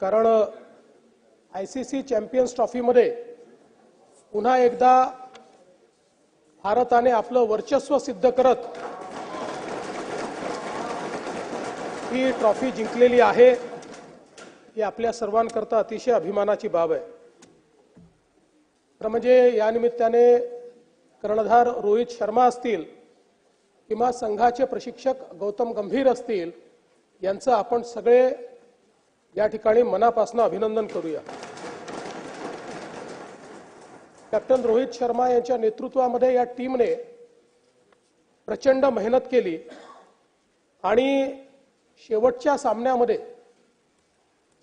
कारण ICC champions ट्रॉफीमध्ये पुन्हा एकदा भारताने आपलं वर्चस्व सिद्ध करत ही ट्रॉफी जिंकलेली आहे। ही आपल्या सर्वांकरता अतिशय अभिमानाची बाब आहे। तर म्हणजे या निमित्ताने कर्णधार रोहित शर्मा असतील किंवा संघाचे प्रशिक्षक गौतम गंभीर असतील यांचं आपण सगळे या ठिकाणी मनापासून अभिनंदन करूया। कॅप्टन रोहित शर्मा यांच्या नेतृत्वामध्ये या टीमने प्रचंड मेहनत केली आणि शेवटच्या सामन्यामध्ये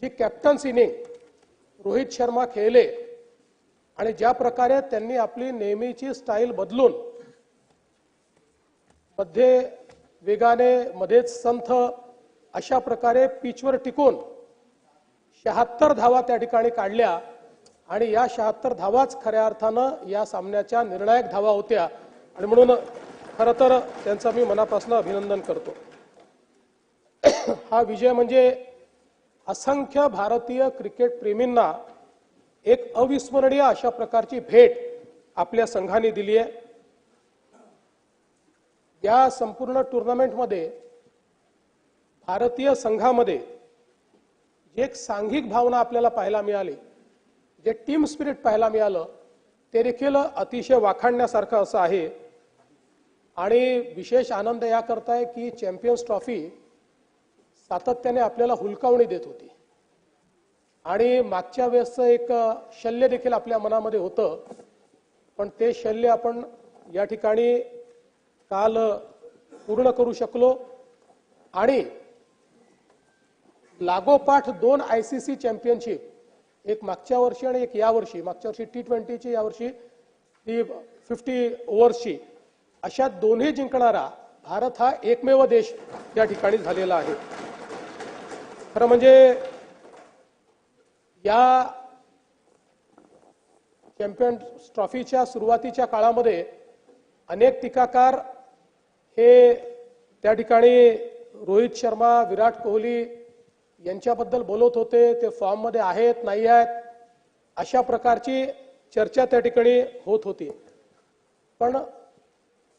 जी कॅप्टन्स इनिंग रोहित शर्मा खेळले आणि ज्या प्रकारे त्यांनी आपली नेहमीची स्टाईल बदलून मध्ये वेगाने मध्येच संथ अशा प्रकारे पिचवर टिकून 76 धावा त्या ठिकाणी काढल्या आणि या 76 धावाच खऱ्या अर्थानं या सामन्याच्या निर्णायक धावा होत्या आणि म्हणून खरं तर त्यांचं मी मनापासून अभिनंदन करतो। हा विजय म्हणजे असंख्य भारतीय क्रिकेट प्रेमींना एक अविस्मरणीय अशा प्रकारची भेट आपल्या संघाने दिली आहे। या संपूर्ण टुर्नामेंटमध्ये भारतीय संघामध्ये जे एक सांघिक भावना आपल्याला पाहायला मिळाली, जे टीम स्पिरिट पाहायला मिळालं ते देखील अतिशय वाखाणण्यासारखं असं आहे। आणि विशेष आनंद या करता आहे की चॅम्पियन्स ट्रॉफी सातत्याने आपल्याला हुलकावणी देत होती आणि मागच्या वेळेसचं एक शल्य देखील आपल्या मनामध्ये होतं, पण ते शल्य आपण या ठिकाणी काल पूर्ण करू शकलो आणि लागोपाठ 2 आयसीसी चॅम्पियनशिप, एक मागच्या वर्षी आणि एक या वर्षी, मागच्या वर्षी T20ची, या वर्षी ती 50 ओव्हर्सची, अशा दोन्ही जिंकणारा भारत हा एकमेव देश या ठिकाणी झालेला आहे। खरं म्हणजे या चॅम्पियन्स ट्रॉफीच्या सुरुवातीच्या काळामध्ये अनेक टीकाकार हे त्या ठिकाणी रोहित शर्मा, विराट कोहली यांच्याबद्दल बोलत होते, ते फॉर्म मध्ये आहेत नाही आहेत अशा प्रकारची चर्चा त्या ठिकाणी होत होती। पण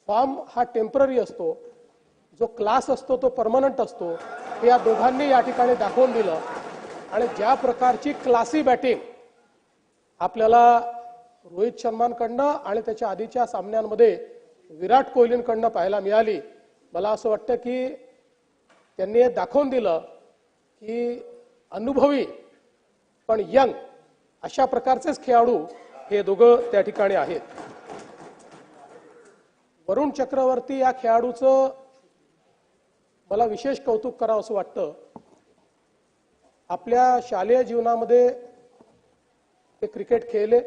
फॉर्म हा टेम्पररी असतो, जो क्लास असतो तो परमनंट असतो, हे या दोघांनी या ठिकाणी दाखवून दिलं आणि ज्या प्रकारची क्लासी बॅटिंग आपल्याला रोहित शर्मांकडनं आणि त्याच्या आधीच्या सामन्यांमध्ये विराट कोहलींकडनं पाहायला मिळाली, मला असं वाटतं की त्यांनी दाखवून दिलं की अनुभवी पण यंग अशा प्रकारचेच खेळाडू हे दोघं त्या ठिकाणी आहेत। वरुण चक्रवर्ती या खेळाडूचं मला विशेष कौतुक करावं असं वाटतं। आपल्या शालेय जीवनामध्ये ते क्रिकेट खेळले,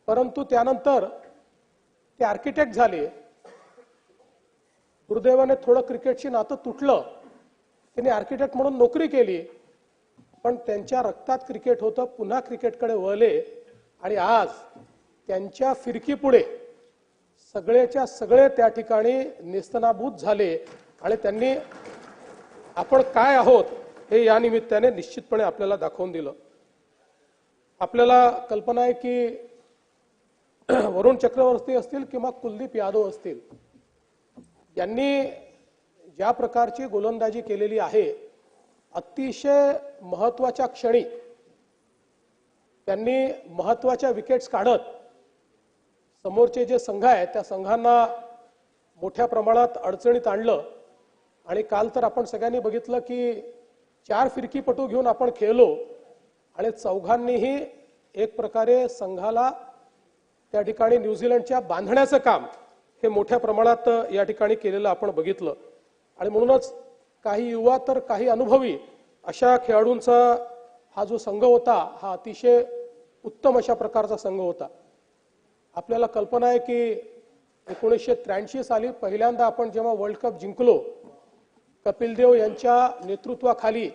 परंतु त्यानंतर ते आर्किटेक्ट झाले। दुर्दैवाने थोडं क्रिकेटशी नातं तुटलं, त्यांनी आर्किटेक्ट म्हणून नोकरी केली, पण त्यांच्या रक्तात क्रिकेट होतं, पुन्हा क्रिकेटकडे वळले आणि आज त्यांच्या फिरकीपुढे सगळेच्या सगळे त्या ठिकाणी नेस्तनाबूत झाले आणि त्यांनी आपण काय आहोत हे या निमित्ताने निश्चितपणे आपल्याला दाखवून दिलं। आपल्याला कल्पना आहे की वरुण चक्रवर्ती असतील किंवा कुलदीप यादव असतील, यांनी ज्या प्रकारची गोलंदाजी केलेली आहे, अतिशय महत्त्वाच्या क्षणी त्यांनी महत्त्वाच्या विकेट्स काढत समोरचे जे संघ आहेत त्या संघांना मोठ्या प्रमाणात अडचणीत आणलं। आणि काल तर आपण सगळ्यांनी बघितलं की 4 फिरकीपटू घेऊन आपण खेळलो आणि चौघांनीही एक प्रकारे संघाला त्या ठिकाणी न्यूझीलंडच्या बांधण्याचं काम हे मोठ्या प्रमाणात या ठिकाणी केलेलं आपण बघितलं। आणि म्हणूनच काही युवा तर काही अनुभवी अशा खेळाडूंचा हा जो संघ होता हा अतिशय उत्तम अशा प्रकारचा संघ होता। आपल्याला कल्पना आहे की 1983 साली पहिल्यांदा आपण जेव्हा वर्ल्ड कप जिंकलो, कपिल देव यांच्या नेतृत्वाखाली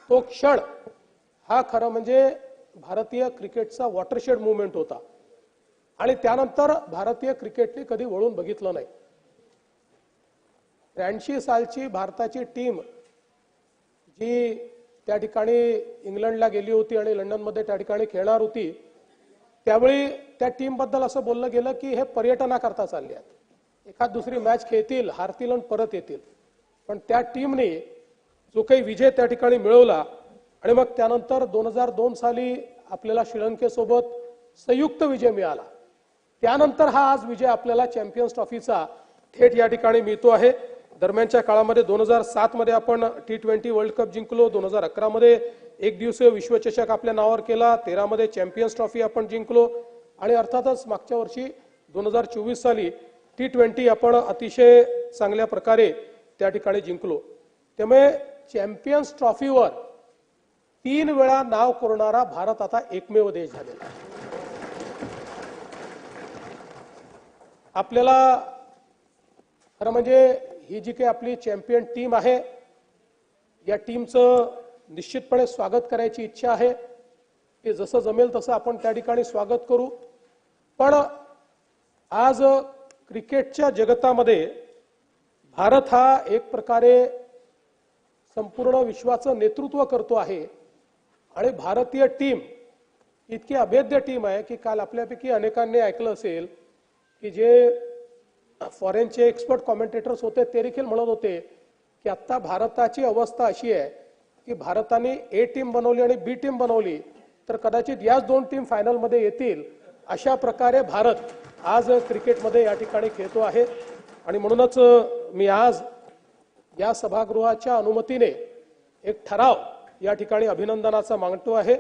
तो क्षण हा खरं म्हणजे भारतीय क्रिकेटचा वॉटरशेड मूवमेंट होता आणि त्यानंतर भारतीय क्रिकेटने कधी वळून बघितलं नाही। 83 सालची भारताची टीम जी त्या ठिकाणी इंग्लंडला गेली होती आणि लंडनमध्ये त्या ठिकाणी खेळणार होती, त्यावेळी त्या टीम बद्दल असं बोललं गेलं की हे पर्यटनाकरता चालले आहेत, एखाद दुसरी मॅच खेळतील, हारतील आणि परत येतील. पण त्या टीमने जो काही विजय त्या ठिकाणी मिळवला आणि मग त्यानंतर 2002 साली आपल्याला श्रीलंकेसोबत संयुक्त विजय मिळाला, त्यानंतर हा आज विजय आपल्याला चॅम्पियन्स ट्रॉफीचा थेट या ठिकाणी मिळतो आहे. दरम्यानच्या काळामध्ये 2007 मध्ये आपण T20 वर्ल्ड कप जिंकलो, 2011 मध्ये एक दिवसीय विश्वचषक आपल्या नावावर केला, 13 मध्ये चॅम्पियन्स ट्रॉफी आपण जिंकलो आणि अर्थातच मागच्या वर्षी 2024 साली T20 आपण अतिशय चांगल्या प्रकारे त्या ठिकाणी जिंकलो. त्यामुळे चॅम्पियन्स ट्रॉफीवर 3 वेळा नाव कोरणारा भारत आता एकमेव देश झालेला आहे. आपल्याला खरं म्हणजे ही जी काही आपली चॅम्पियन टीम आहे, या टीमचं निश्चितपणे स्वागत करायची इच्छा आहे. ते जसं जमेल तसं आपण त्या ठिकाणी स्वागत करू. पण आज क्रिकेटच्या जगतामध्ये भारत हा एक प्रकारे संपूर्ण विश्वाचं नेतृत्व करतो आहे आणि भारतीय टीम इतकी अभेद्य टीम आहे की काल आपल्यापैकी अनेकांनी ऐकलं असेल की जे फॉरेनचे एक्सपर्ट कॉमेंटेटर्स होते ते देखील म्हणत होते की आता भारताची अवस्था अशी आहे की भारताने ए टीम बनवली आणि बी टीम बनवली तर कदाचित याच 2 टीम फायनलमध्ये येतील, अशा प्रकारे भारत आज क्रिकेटमध्ये या ठिकाणी खेळतो आहे. आणि म्हणूनच मी आज या सभागृहाच्या अनुमतीने एक ठराव या ठिकाणी अभिनंदनाचा मांडतो आहे.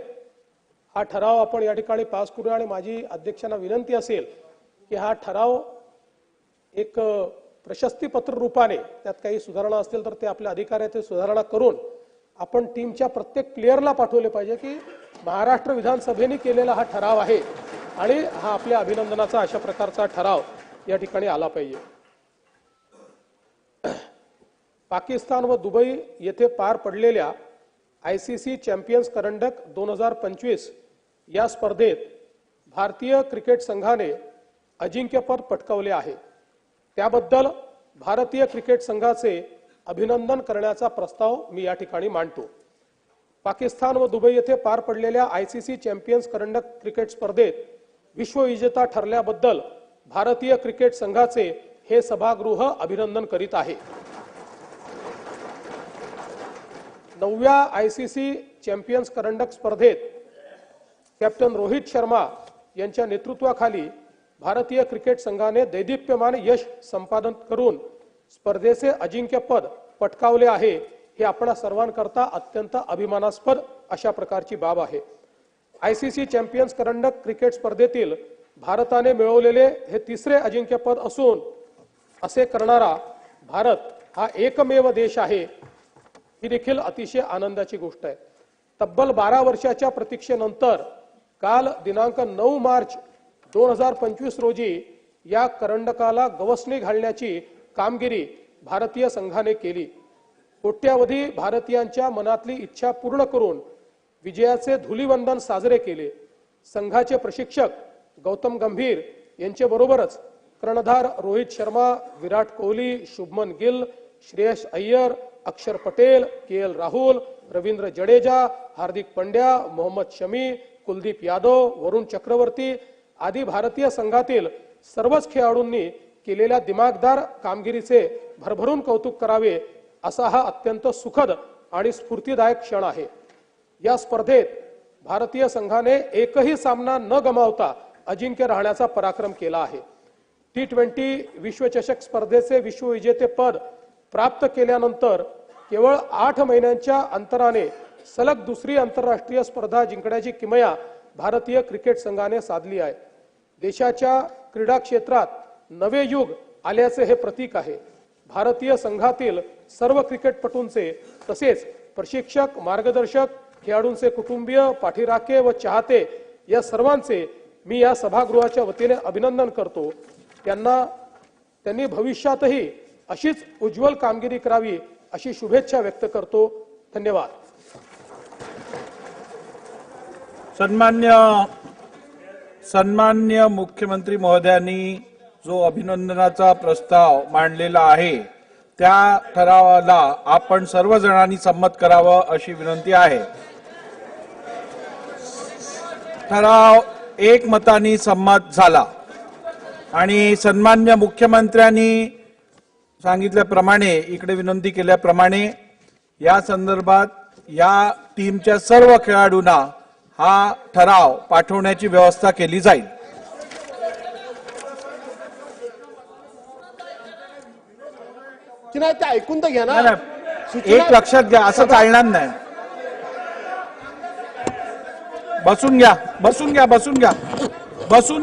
हा ठराव आपण या ठिकाणी पास करूया आणि माझी अध्यक्षांना विनंती असेल की हा ठराव एक प्रशस्तीपत्र रूपाने, त्यात काही सुधारणा असतील तर ते आपल्या अधिकाऱ्याचे सुधारणा करून आपण टीमच्या प्रत्येक प्लेयरला पाठवले पाहिजे की महाराष्ट्र विधानसभेने केलेला हा ठराव आहे आणि हा आपल्या अभिनंदनाचा अशा प्रकारचा ठराव या ठिकाणी आला पाहिजे. पाकिस्तान व दुबई येथे पार पडलेल्या ICC चॅम्पियन्स करंडक 2025 या स्पर्धेत भारतीय क्रिकेट संघाने अजिंक्यपद पटकावले आहे. त्याबद्दल भारतीय क्रिकेट संघाचे अभिनंदन करण्याचा प्रस्ताव मी या ठिकाणी मांडतो. पाकिस्तान व दुबई येथे पार पडलेल्या ICC चॅम्पियन्स करंडक क्रिकेट स्पर्धेत विश्वविजेता ठरल्याबद्दल भारतीय क्रिकेट संघाचे हे सभागृह अभिनंदन करीत आहे. 9व्या ICC चॅम्पियन्स करंडक स्पर्धेत कॅप्टन रोहित शर्मा यांच्या नेतृत्वाखाली भारतीय क्रिकेट संघाने दैदिप्यमान यश संपादन करून स्पर्धेचे अजिंक्यपद पटकावले आहे. हे आपणा सर्वांकरता अत्यंत अभिमानास्पद अशा प्रकारची बाब आहे. ICC चॅम्पियन्स करंडक क्रिकेट स्पर्धेतील भारताने मिळवलेले हे 3रे अजिंक्यपद असून असे करणारा भारत हा एकमेव देश आहे. ही देखील अतिशय आनंदाची गोष्ट आहे. तब्बल 12 वर्षाच्या प्रतीक्षेनंतर काल दिनांक 9 मार्च 2025 रोजी या करंडकाला गवसणी घालण्याची कामगिरी भारतीय संघाने केली. कोट्यावधी भारतीयांच्या मनातली इच्छा पूर्ण करून विजयाचे धुलीवंदन साजरे केले. संघाचे प्रशिक्षक गौतम गंभीर यांच्या बरोबरच कर्णधार रोहित शर्मा, विराट कोहली, शुभमन गिल, श्रेयस अय्यर, अक्षर पटेल, KL राहुल, रवींद्र जडेजा, हार्दिक पंड्या, मोहम्मद शमी, कुलदीप यादव, वरुण चक्रवर्ती आदी भारतीय संघातील सर्वच खेळाडूंनी केलेल्या दिमागदार कामगिरीचे भरभरून कौतुक करावे असा हा अत्यंत सुखद आणि स्फूर्तिदायक क्षण आहे. या स्पर्धेत भारतीय संघाने एकही सामना न गमावता अजिंक्य राहण्याचा पराक्रम केला आहे. T20 विश्वचषक स्पर्धेचे विश्वविजेतेपद प्राप्त केल्यानंतर केवळ 8 महिन्यांच्या अंतराने सलग दुसरी आंतरराष्ट्रीय स्पर्धा जिंकण्याची किमया भारतीय क्रिकेट संघाने साधली आहे. देशाच्या क्रीडा क्षेत्रात नवे युग आल्याचे हे प्रतीक आहे. भारतीय संघातील सर्व क्रिकेटपटूंचे तसेच प्रशिक्षक, मार्गदर्शक, खेळाडूंचे कुटुंबीय, पाठीराखे व चाहते या सर्वांचे मी या सभागृहाच्या वतीने अभिनंदन करतो. त्यांनी भविष्यातही अशीच उज्ज्वल कामगिरी करावी अशी शुभेच्छा व्यक्त करतो. धन्यवाद. सन्मान्य मुख्यमंत्री महोदयांनी जो अभिनंदनाचा प्रस्ताव मांडलेला आहे त्या ठरावाला आपण सर्वजणांनी संमत करावं अशी विनंती आहे. ठराव एकमताने संमत झाला आणि सन्मान्य मुख्यमंत्र्यांनी सांगितल्याप्रमाणे, इकडे विनंती केल्याप्रमाणे या संदर्भात या टीमच्या सर्व खेळाडूंना हा ठराव पाठवण्याची व्यवस्था केली जाईल. की नाही ते ऐकून तर घ्या ना. एक लक्षात घ्या, असं चालणार नाही. बसून घ्या, बसून घ्या, बसून घ्या, बसून घ्या.